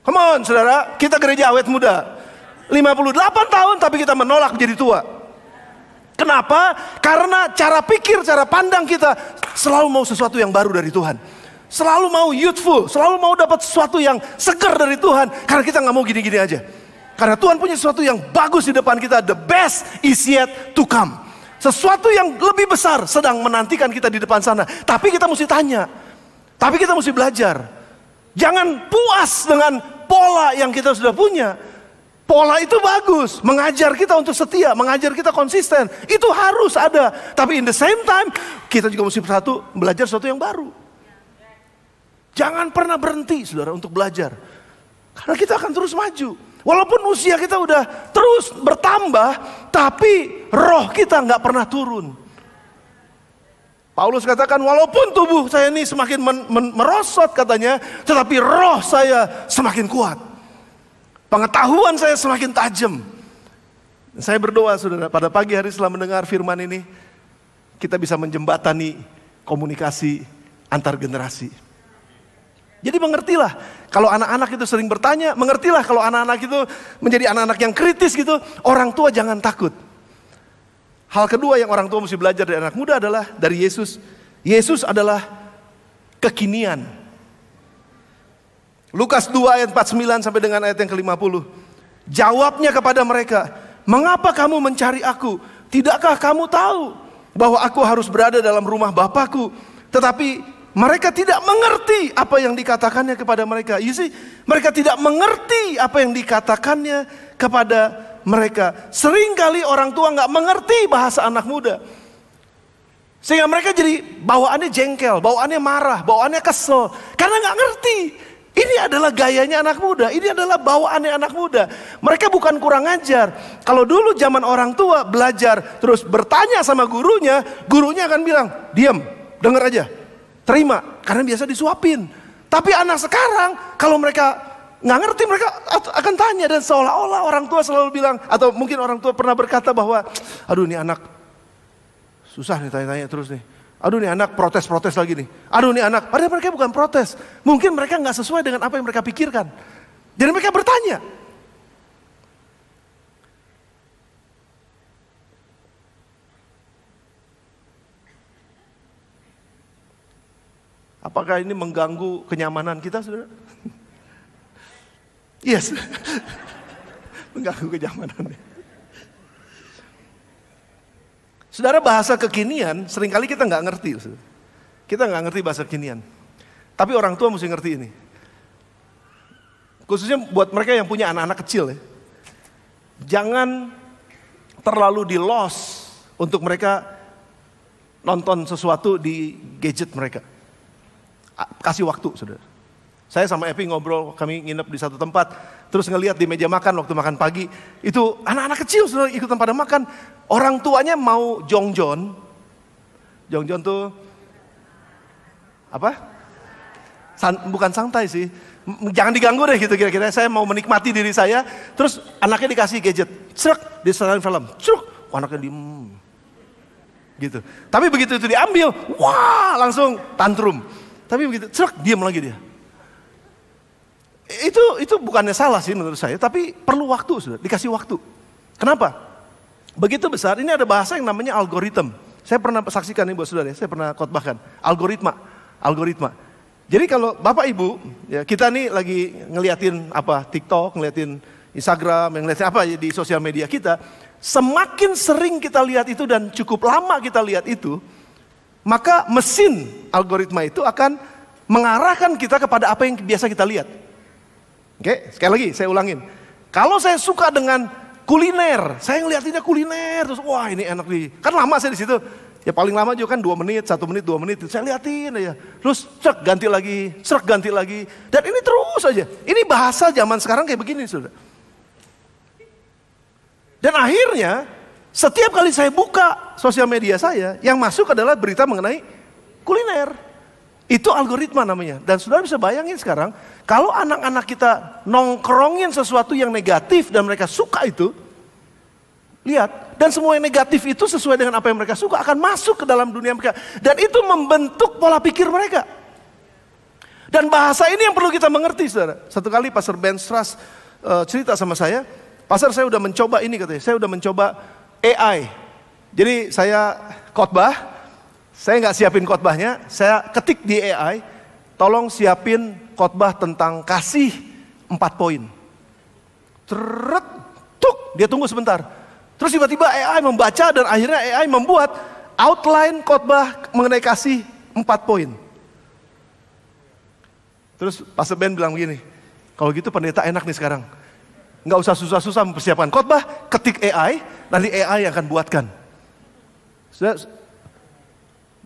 Come on saudara, kita gereja awet muda. 58 tahun tapi kita menolak menjadi tua. Kenapa? Karena cara pikir, cara pandang kita selalu mau sesuatu yang baru dari Tuhan. Selalu mau youthful, selalu mau dapat sesuatu yang segar dari Tuhan. Karena kita gak mau gini-gini aja. Karena Tuhan punya sesuatu yang bagus di depan kita. The best is yet to come. Sesuatu yang lebih besar sedang menantikan kita di depan sana. Tapi kita mesti tanya. Tapi kita mesti belajar. Jangan puas dengan pola yang kita sudah punya. Pola itu bagus, mengajar kita untuk setia, mengajar kita konsisten. Itu harus ada. Tapi in the same time, kita juga mesti belajar sesuatu yang baru. Jangan pernah berhenti, saudara, untuk belajar. Karena kita akan terus maju. Walaupun usia kita udah terus bertambah, tapi roh kita nggak pernah turun. Paulus katakan, walaupun tubuh saya ini semakin merosot katanya, tetapi roh saya semakin kuat. Pengetahuan saya semakin tajam. Saya berdoa saudara, pada pagi hari setelah mendengar firman ini, kita bisa menjembatani komunikasi antar generasi. Jadi mengertilah, kalau anak-anak itu sering bertanya, mengertilah kalau anak-anak itu menjadi anak-anak yang kritis gitu, orang tua jangan takut. Hal kedua yang orang tua mesti belajar dari anak muda adalah dari Yesus. Yesus adalah kekinian. Lukas 2 ayat 49 sampai dengan ayat yang ke-50. Jawabnya kepada mereka, mengapa kamu mencari aku? Tidakkah kamu tahu bahwa aku harus berada dalam rumah Bapakku? Tetapi mereka tidak mengerti apa yang dikatakannya kepada mereka. You see, mereka tidak mengerti apa yang dikatakannya kepada mereka. Seringkali orang tua nggak mengerti bahasa anak muda. Sehingga mereka jadi bawaannya jengkel, bawaannya marah, bawaannya kesel. Karena nggak ngerti. Ini adalah gayanya anak muda, ini adalah bawaannya anak muda. Mereka bukan kurang ajar. Kalau dulu zaman orang tua belajar terus bertanya sama gurunya, gurunya akan bilang, diam, denger aja, terima, karena biasa disuapin. Tapi anak sekarang kalau mereka nggak ngerti, mereka akan tanya, dan seolah-olah orang tua selalu bilang, atau mungkin orang tua pernah berkata bahwa, aduh ini anak susah nih tanya-tanya terus nih. Aduh nih anak protes-protes lagi nih. Aduh nih anak, padahal mereka bukan protes. Mungkin mereka nggak sesuai dengan apa yang mereka pikirkan. Jadi mereka bertanya. Apakah ini mengganggu kenyamanan kita, saudara? Yes. Mengganggu kenyamanan. Saudara, bahasa kekinian seringkali kita nggak ngerti. Kita nggak ngerti bahasa kekinian. Tapi orang tua mesti ngerti ini. Khususnya buat mereka yang punya anak-anak kecil ya. Jangan terlalu di loss untuk mereka nonton sesuatu di gadget mereka. Kasih waktu, saudara. Saya sama Epi ngobrol, kami nginep di satu tempat, terus ngelihat di meja makan waktu makan pagi, itu anak-anak kecil sudah ikutan pada makan. Orang tuanya mau jongjon. Jongjon tuh apa? Bukan santai sih. Jangan diganggu deh gitu kira-kira. Saya mau menikmati diri saya, terus anaknya dikasih gadget. Crek, disetelin film. Crek, anaknya diem. Gitu. Tapi begitu itu diambil, wah langsung tantrum. Tapi begitu, crek, diam lagi dia. Itu bukannya salah sih menurut saya, tapi perlu waktu, sudah dikasih waktu. Kenapa? Begitu besar, ini ada bahasa yang namanya algoritma. Saya pernah saksikan nih buat saudara, saya pernah khotbahkan. Algoritma. Jadi kalau Bapak Ibu, ya kita nih lagi ngeliatin apa, TikTok, ngeliatin Instagram, ngeliatin apa di sosial media kita. Semakin sering kita lihat itu dan cukup lama kita lihat itu, maka mesin algoritma itu akan mengarahkan kita kepada apa yang biasa kita lihat. Oke, sekali lagi saya ulangin. Kalau saya suka dengan kuliner, saya ngeliatinnya kuliner, terus wah ini enak nih. Kan lama saya di situ. Ya paling lama juga kan 2 menit, 1 menit, 2 menit. Saya liatin aja. Terus cek ganti lagi. Dan ini terus aja. Ini bahasa zaman sekarang kayak begini, saudara. Dan akhirnya setiap kali saya buka sosial media saya, yang masuk adalah berita mengenai kuliner. Itu algoritma namanya. Dan saudara bisa bayangin sekarang, kalau anak-anak kita nongkrongin sesuatu yang negatif dan mereka suka itu, lihat, dan semua yang negatif itu sesuai dengan apa yang mereka suka akan masuk ke dalam dunia mereka. Dan itu membentuk pola pikir mereka. Dan bahasa ini yang perlu kita mengerti, saudara. Satu kali Pastor Ben Strass cerita sama saya, Pastor saya udah mencoba ini katanya, saya udah mencoba AI. Jadi saya khotbah, saya nggak siapin khotbahnya, saya ketik di AI, tolong siapin khotbah tentang kasih 4 poin. Dia tunggu sebentar. Terus tiba-tiba AI membaca dan akhirnya AI membuat outline khotbah mengenai kasih 4 poin. Terus Pastor Ben bilang begini, kalau gitu pendeta enak nih sekarang. Nggak usah susah-susah mempersiapkan khotbah, ketik AI, nanti AI yang akan buatkan.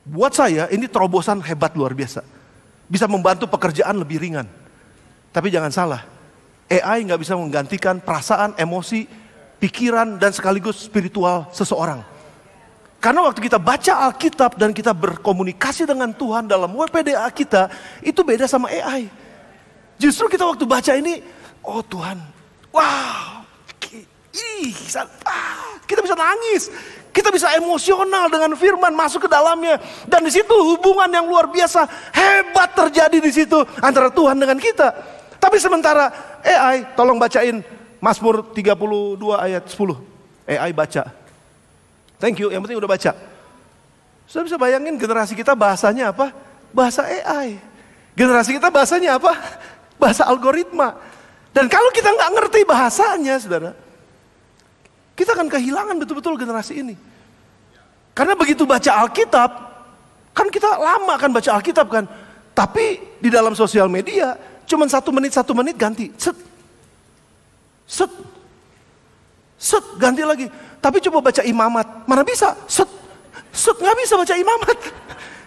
Buat saya ini terobosan hebat luar biasa. Bisa membantu pekerjaan lebih ringan. Tapi jangan salah, AI nggak bisa menggantikan perasaan, emosi, pikiran, dan sekaligus spiritual seseorang. Karena waktu kita baca Alkitab dan kita berkomunikasi dengan Tuhan dalam WPDA kita, itu beda sama AI. Justru kita waktu baca ini, oh Tuhan, wow, kita bisa nangis. Kita bisa emosional dengan firman masuk ke dalamnya. Dan di situ hubungan yang luar biasa hebat terjadi di situ antara Tuhan dengan kita. Tapi sementara AI, tolong bacain Mazmur 32 ayat 10. AI baca. Thank you, yang penting udah baca. Sudah bisa bayangin generasi kita bahasanya apa? Bahasa AI. Generasi kita bahasanya apa? Bahasa algoritma. Dan kalau kita nggak ngerti bahasanya, saudara, kita akan kehilangan betul-betul generasi ini. Karena begitu baca Alkitab, kan kita lama akan baca Alkitab kan. Tapi di dalam sosial media, cuma 1 menit ganti. Set, ganti lagi. Tapi coba baca imamat, mana bisa? Set, Nggak bisa baca imamat.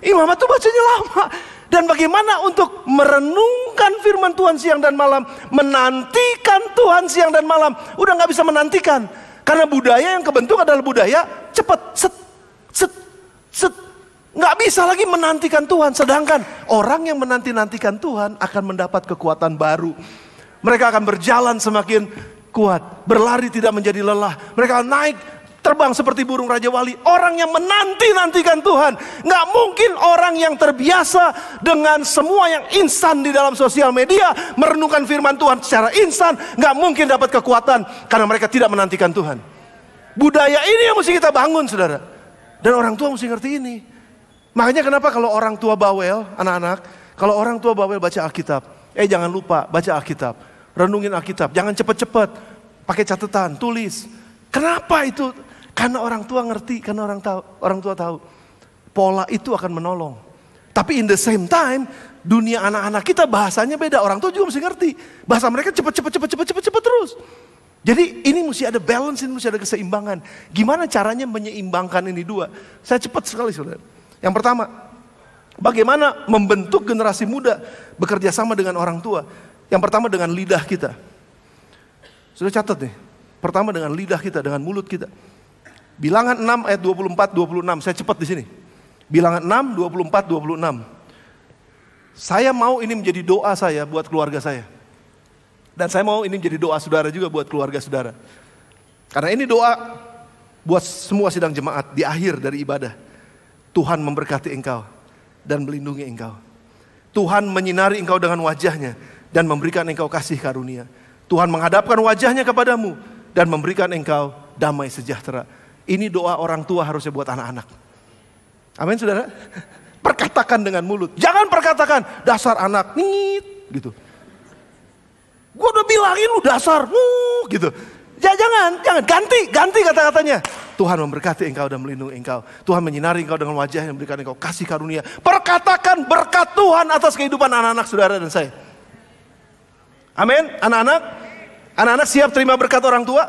Imamat tuh bacanya lama. Dan bagaimana untuk merenungkan firman Tuhan siang dan malam, menantikan Tuhan siang dan malam, udah nggak bisa menantikan. Karena budaya yang kebentuk adalah budaya cepat, set. Nggak bisa lagi menantikan Tuhan. Sedangkan orang yang menanti-nantikan Tuhan akan mendapat kekuatan baru. Mereka akan berjalan semakin kuat, berlari tidak menjadi lelah. Mereka akan naik, terbang seperti burung Raja Wali. Orang yang menanti-nantikan Tuhan. Nggak mungkin orang yang terbiasa dengan semua yang instan di dalam sosial media, merenungkan firman Tuhan secara instan, nggak mungkin dapat kekuatan karena mereka tidak menantikan Tuhan. Budaya ini yang mesti kita bangun, saudara. Dan orang tua mesti ngerti ini. Makanya kenapa kalau orang tua bawel, anak-anak, kalau orang tua bawel baca Alkitab, jangan lupa baca Alkitab, renungin Alkitab, jangan cepet-cepet, pakai catatan, tulis. Kenapa itu? Karena orang tua ngerti, karena orang tua tahu. Pola itu akan menolong. Tapi in the same time, dunia anak-anak kita bahasanya beda. Orang tua juga mesti ngerti. Bahasa mereka cepet terus. Jadi ini mesti ada balance, ini mesti ada keseimbangan. Gimana caranya menyeimbangkan ini dua? Saya cepat sekali, saudara. Yang pertama, bagaimana membentuk generasi muda bekerja sama dengan orang tua? Yang pertama dengan lidah kita. Sudah catat nih. Pertama dengan lidah kita, dengan mulut kita. Bilangan 6 ayat 24-26. Saya cepat di sini. Bilangan 6, 24-26. Saya mau ini menjadi doa saya buat keluarga saya. Dan saya mau ini menjadi doa saudara juga buat keluarga saudara. Karena ini doa buat semua sidang jemaat di akhir dari ibadah. Tuhan memberkati engkau dan melindungi engkau. Tuhan menyinari engkau dengan wajahnya dan memberikan engkau kasih karunia. Tuhan menghadapkan wajahnya kepadamu dan memberikan engkau damai sejahtera. Ini doa orang tua harusnya buat anak-anak. Amin, saudara. Perkatakan dengan mulut. Jangan perkatakan dasar anak nit gitu. Gue udah bilangin lu dasar gitu. Jangan ganti kata-katanya. Tuhan memberkati engkau dan melindungi engkau. Tuhan menyinari engkau dengan wajahnya, memberikan engkau kasih karunia. Perkatakan berkat Tuhan atas kehidupan anak-anak saudara dan saya. Amin. Anak-anak siap terima berkat orang tua?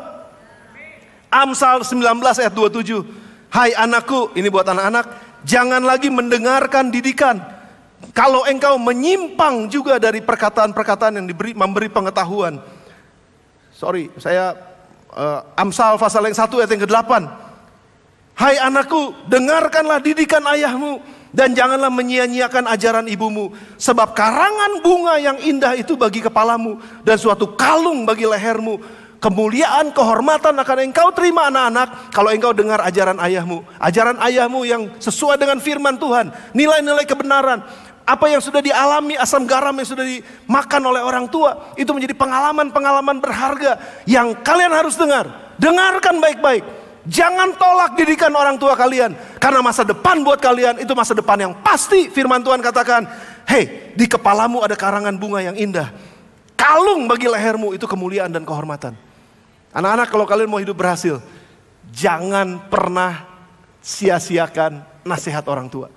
Amsal 19 ayat 27. Hai anakku, ini buat anak-anak, jangan lagi mendengarkan didikan. Kalau engkau menyimpang juga dari perkataan-perkataan yang memberi pengetahuan. Amsal pasal yang 1 ayat yang ke-8. Hai anakku, dengarkanlah didikan ayahmu dan janganlah menyia-nyiakan ajaran ibumu. Sebab karangan bunga yang indah itu bagi kepalamu dan suatu kalung bagi lehermu. Kemuliaan, kehormatan akan engkau terima anak-anak kalau engkau dengar ajaran ayahmu. Ajaran ayahmu yang sesuai dengan firman Tuhan. Nilai-nilai kebenaran. Apa yang sudah dialami, asam garam yang sudah dimakan oleh orang tua. Itu menjadi pengalaman-pengalaman berharga yang kalian harus dengar. Dengarkan baik-baik. Jangan tolak didikan orang tua kalian. Karena masa depan buat kalian itu masa depan yang pasti. Firman Tuhan katakan, hei, di kepalamu ada karangan bunga yang indah. Kalung bagi lehermu itu kemuliaan dan kehormatan. Anak-anak, kalau kalian mau hidup berhasil, jangan pernah sia-siakan nasihat orang tua.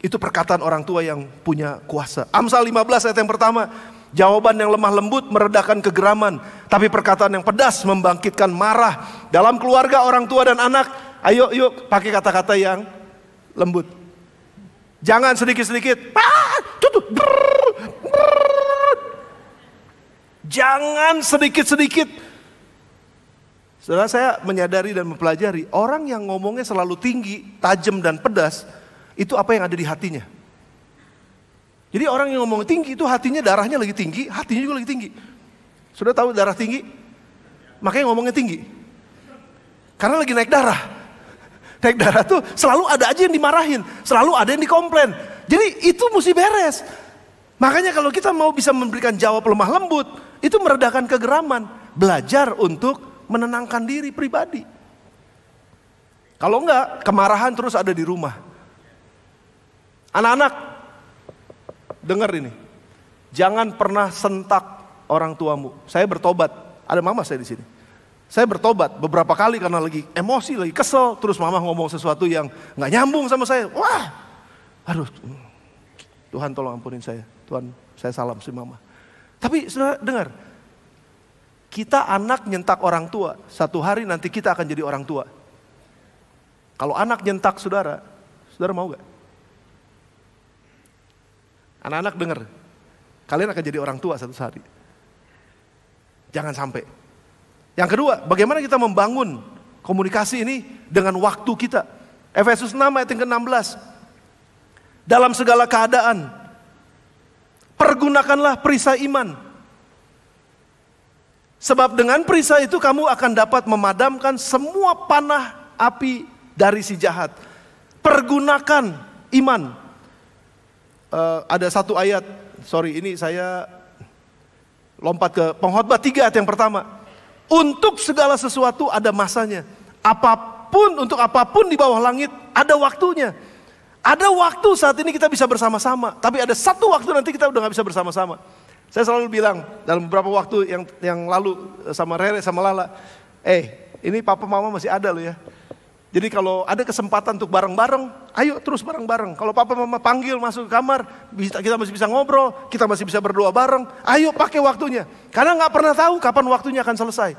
Itu perkataan orang tua yang punya kuasa. Amsal 15 ayat yang pertama. Jawaban yang lemah lembut meredakan kegeraman. Tapi perkataan yang pedas membangkitkan marah. Dalam keluarga orang tua dan anak, ayo yuk pakai kata-kata yang lembut. Jangan sedikit-sedikit. Jangan sedikit-sedikit. Setelah saya menyadari dan mempelajari, orang yang ngomongnya selalu tinggi, tajam dan pedas, itu apa yang ada di hatinya. Jadi orang yang ngomong tinggi itu hatinya, darahnya lagi tinggi, hatinya juga lagi tinggi. Sudah tahu darah tinggi? Makanya ngomongnya tinggi. Karena lagi naik darah. Naik darah tuh selalu ada aja yang dimarahin, selalu ada yang dikomplain. Jadi itu mesti beres. Makanya kalau kita mau bisa memberikan jawab lemah lembut, itu meredakan kegeraman. Belajar untuk menenangkan diri pribadi. Kalau enggak, kemarahan terus ada di rumah. Anak-anak, dengar ini. Jangan pernah sentak orang tuamu. Saya bertobat. Ada mama saya di sini. Saya bertobat beberapa kali karena lagi emosi, lagi kesel. Terus mama ngomong sesuatu yang nggak nyambung sama saya. Wah, aduh, Tuhan tolong ampunin saya. Tuhan, saya salam si mama. Tapi saudara dengar, kita anak nyentak orang tua. Satu hari nanti kita akan jadi orang tua. Kalau anak nyentak saudara mau gak? Anak-anak dengar, kalian akan jadi orang tua satu hari. Jangan sampai. Yang kedua, bagaimana kita membangun komunikasi ini dengan waktu kita. Efesus 6 ayat yang ke-16. Dalam segala keadaan, pergunakanlah perisai iman. Sebab dengan perisai itu kamu akan dapat memadamkan semua panah api dari si jahat. Pergunakan iman. Ada satu ayat, ini saya lompat ke Pengkhotbah 3 ayat yang pertama. Untuk segala sesuatu ada masanya. Untuk apapun di bawah langit ada waktunya. Ada waktu saat ini kita bisa bersama-sama, tapi ada satu waktu nanti kita udah gak bisa bersama-sama. Saya selalu bilang dalam beberapa waktu yang lalu sama Rere sama Lala, ini papa mama masih ada loh ya. Jadi kalau ada kesempatan untuk bareng-bareng, ayo terus bareng-bareng. Kalau papa mama panggil masuk ke kamar, kita masih bisa ngobrol, kita masih bisa berdoa bareng. Ayo pakai waktunya, karena gak pernah tahu kapan waktunya akan selesai.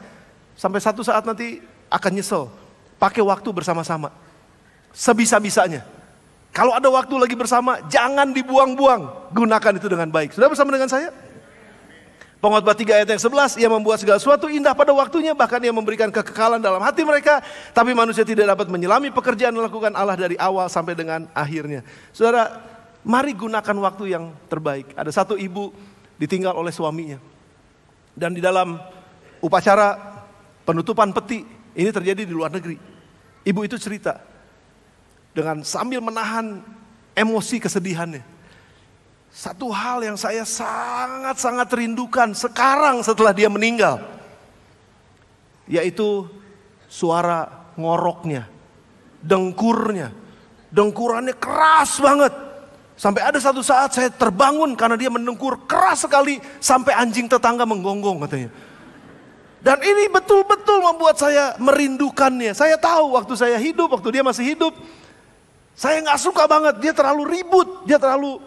Sampai satu saat nanti akan nyesel. Pakai waktu bersama-sama, sebisa-bisanya. Kalau ada waktu lagi bersama, jangan dibuang-buang. Gunakan itu dengan baik. Sudah bersama dengan saya? Pengkhotbah 3 ayat yang 11, ia membuat segala sesuatu indah pada waktunya, bahkan ia memberikan kekekalan dalam hati mereka, tapi manusia tidak dapat menyelami pekerjaan yang dilakukan Allah dari awal sampai dengan akhirnya. Saudara, mari gunakan waktu yang terbaik. Ada satu ibu ditinggal oleh suaminya. Dan di dalam upacara penutupan peti, ini terjadi di luar negeri. Ibu itu cerita, dengan sambil menahan emosi kesedihannya. Satu hal yang saya sangat-sangat rindukan sekarang setelah dia meninggal, yaitu suara ngoroknya, dengkurannya keras banget. Sampai ada satu saat saya terbangun karena dia mendengkur keras sekali sampai anjing tetangga menggonggong katanya. Dan ini betul-betul membuat saya merindukannya. Saya tahu waktu saya hidup, waktu dia masih hidup, saya gak suka banget, dia terlalu ribut, dia terlalu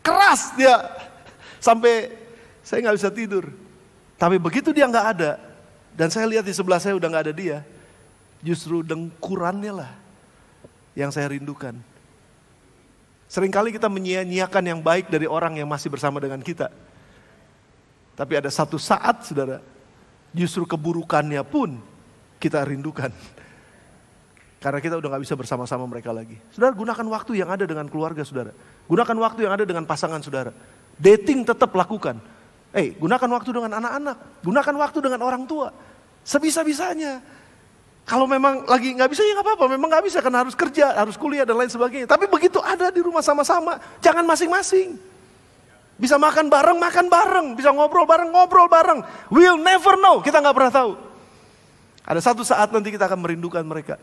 keras dia. Sampai saya gak bisa tidur. Tapi begitu dia gak ada, dan saya lihat di sebelah saya udah gak ada dia, justru dengkurannya lah yang saya rindukan. Seringkali kita menyia-nyiakan yang baik dari orang yang masih bersama dengan kita. Tapi ada satu saat saudara, justru keburukannya pun kita rindukan. Karena kita udah gak bisa bersama-sama mereka lagi. Saudara, gunakan waktu yang ada dengan keluarga saudara. Gunakan waktu yang ada dengan pasangan saudara. Dating tetap lakukan. Gunakan waktu dengan anak-anak. Gunakan waktu dengan orang tua. Sebisa-bisanya. Kalau memang lagi gak bisa ya gak apa-apa. Memang gak bisa karena harus kerja, harus kuliah dan lain sebagainya. Tapi begitu ada di rumah sama-sama, jangan masing-masing. Bisa makan bareng. Bisa ngobrol bareng. We'll never know, kita gak pernah tahu. Ada satu saat nanti kita akan merindukan mereka.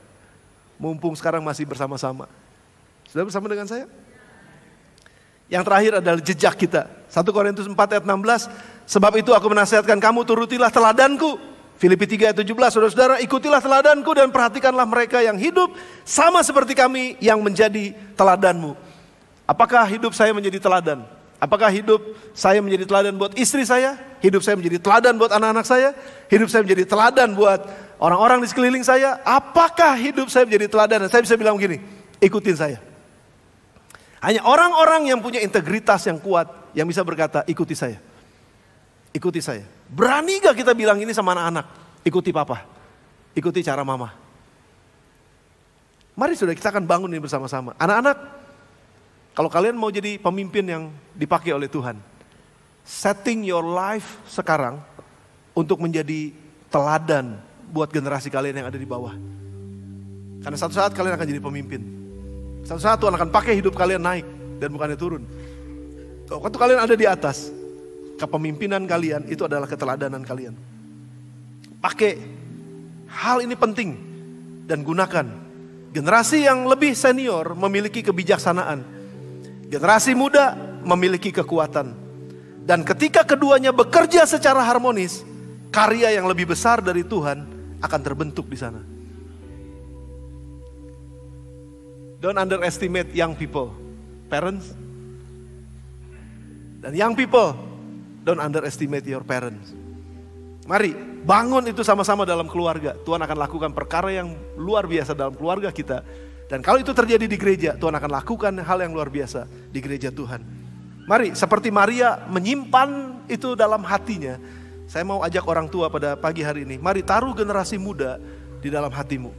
Mumpung sekarang masih bersama-sama. Sudah bersama dengan saya? Yang terakhir adalah jejak kita. 1 Korintus 4 ayat 16. Sebab itu aku menasihatkan kamu, turutilah teladanku. Filipi 3 ayat 17. Saudara-saudara, ikutilah teladanku dan perhatikanlah mereka yang hidup sama seperti kami yang menjadi teladanmu. Apakah hidup saya menjadi teladan? Apakah hidup saya menjadi teladan buat istri saya? Hidup saya menjadi teladan buat anak-anak saya? Hidup saya menjadi teladan buat orang-orang di sekeliling saya? Apakah hidup saya menjadi teladan? Dan saya bisa bilang begini, ikutin saya. Hanya orang-orang yang punya integritas yang kuat yang bisa berkata, ikuti saya. Ikuti saya. Berani gak kita bilang ini sama anak-anak? Ikuti papa. Ikuti cara mama. Mari sudah kita akan bangun ini bersama-sama. Anak-anak, kalau kalian mau jadi pemimpin yang dipakai oleh Tuhan, setting your life sekarang untuk menjadi teladan buat generasi kalian yang ada di bawah. Karena satu saat kalian akan jadi pemimpin. Satu saat Tuhan akan pakai hidup kalian naik dan bukannya turun. Waktu kalian ada di atas, kepemimpinan kalian itu adalah keteladanan kalian. Pakai hal ini penting dan gunakan. Generasi yang lebih senior memiliki kebijaksanaan. Generasi muda memiliki kekuatan. Dan ketika keduanya bekerja secara harmonis, karya yang lebih besar dari Tuhan akan terbentuk di sana. Don't underestimate young people, parents. Dan young people, don't underestimate your parents. Mari bangun itu sama-sama dalam keluarga. Tuhan akan lakukan perkara yang luar biasa dalam keluarga kita. Dan kalau itu terjadi di gereja, Tuhan akan lakukan hal yang luar biasa di gereja Tuhan. Mari seperti Maria menyimpan itu dalam hatinya. Saya mau ajak orang tua pada pagi hari ini. Mari taruh generasi muda di dalam hatimu.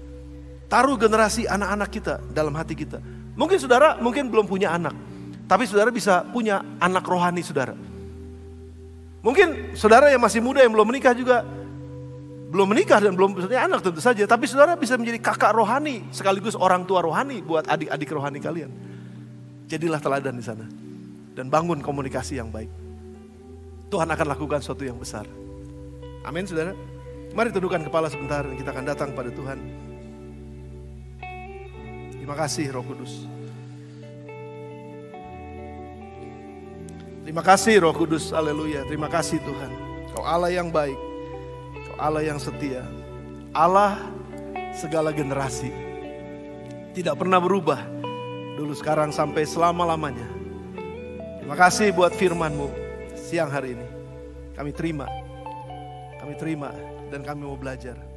Taruh generasi anak-anak kita dalam hati kita. Mungkin saudara belum punya anak. Tapi saudara bisa punya anak rohani saudara. Mungkin saudara yang masih muda yang belum menikah juga belum menikah dan belum punya anak tentu saja. Tapi saudara bisa menjadi kakak rohani sekaligus orang tua rohani buat adik-adik rohani kalian. Jadilah teladan di sana dan bangun komunikasi yang baik. Tuhan akan lakukan sesuatu yang besar. Amin saudara. Mari tundukkan kepala sebentar dan kita akan datang pada Tuhan. Terima kasih Roh Kudus. Terima kasih Roh Kudus, haleluya. Terima kasih Tuhan. Kau Allah yang baik, Kau Allah yang setia, Allah segala generasi. Tidak pernah berubah, dulu sekarang sampai selama-lamanya. Terima kasih buat firman-Mu siang hari ini. Kami terima dan kami mau belajar.